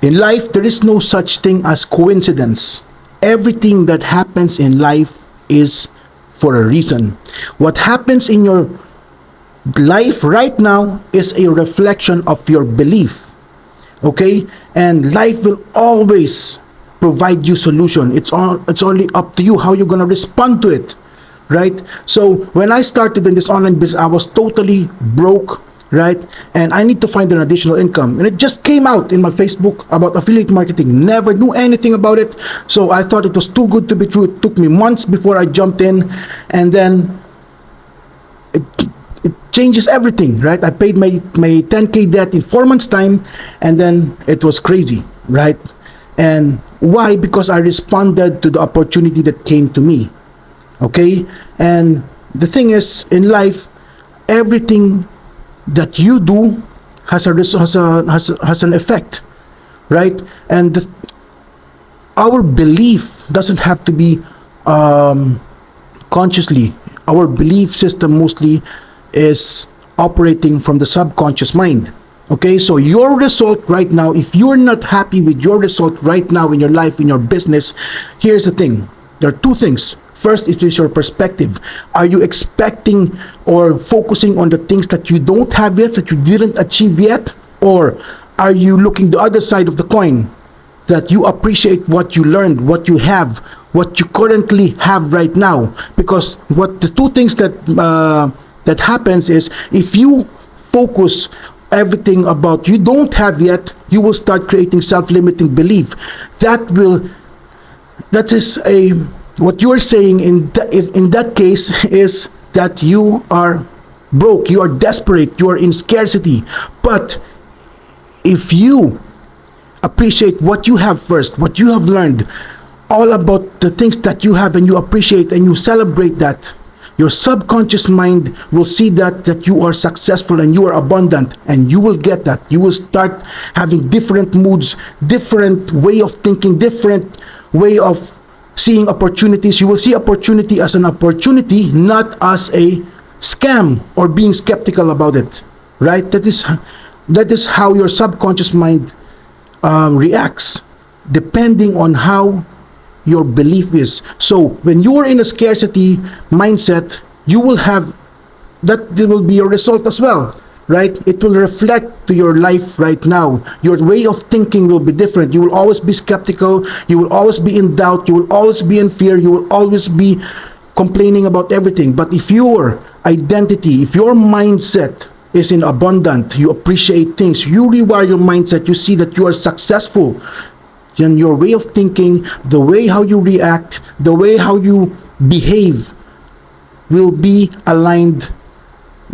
In life, there is no such thing as coincidence. Everything that happens in life is for a reason. What happens in your life right now is a reflection of your belief. Okay? And life will always provide you solution. It's only up to you how you're going to respond to it. Right? So when I started in this online business, I was totally broke, right? And I need to find an additional income. And it just came out in my Facebook about affiliate marketing. Never knew anything about it. So I thought it was too good to be true. It took me months before I jumped in, and then it changes everything, right? I paid my 10K debt in 4 months time, and then it was crazy, right? And why? Because I responded to the opportunity that came to me. Okay? And the thing is, in life, everything that you do has an effect, right? And our belief doesn't have to be consciously. Our belief system mostly is operating from the subconscious mind. Okay, so your result right now, if you're not happy with your result right now in your life, in your business, here's the thing. There are two things. First is your perspective. Are you expecting or focusing on the things that you don't have yet, that you didn't achieve yet? Or are you looking the other side of the coin, that you appreciate what you learned, what you have, what you currently have right now? Because what the two things that happens is, if you focus everything about you don't have yet, you will start creating self-limiting belief. That is what you are saying in that case is that you are broke, you are desperate, you are in scarcity. But if you appreciate what you have first, what you have learned, all about the things that you have, and you appreciate and you celebrate that, your subconscious mind will see that you are successful and you are abundant, and you will get that. You will start having different moods, different way of thinking, different way of seeing opportunities. You will see opportunity as an opportunity, not as a scam or being skeptical about it, right? That is how your subconscious mind reacts, depending on how your belief is. So when you are in a scarcity mindset, you will have that. There will be your result as well, right? It will reflect to your life right now. Your way of thinking will be different. You will always be skeptical. You will always be in doubt. You will always be in fear. You will always be complaining about everything. But if your identity, if your mindset is in abundant, you appreciate things, you rewire your mindset, you see that you are successful, then your way of thinking, the way how you react, the way how you behave will be aligned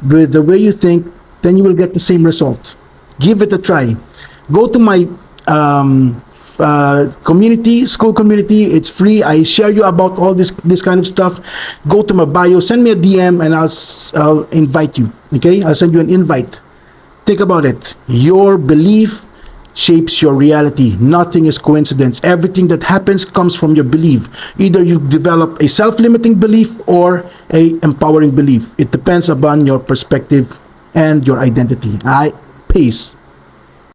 with the way you think. Then you will get the same result. Give it a try. Go to my community, school community. It's free. I share you about all this kind of stuff. Go to my bio, send me a DM, and I'll invite you. Okay, I'll send you an invite. Think about it. Your belief shapes your reality. Nothing is coincidence. Everything that happens comes from your belief. Either you develop a self-limiting belief or a empowering belief. It depends upon your perspective and your identity. Peace.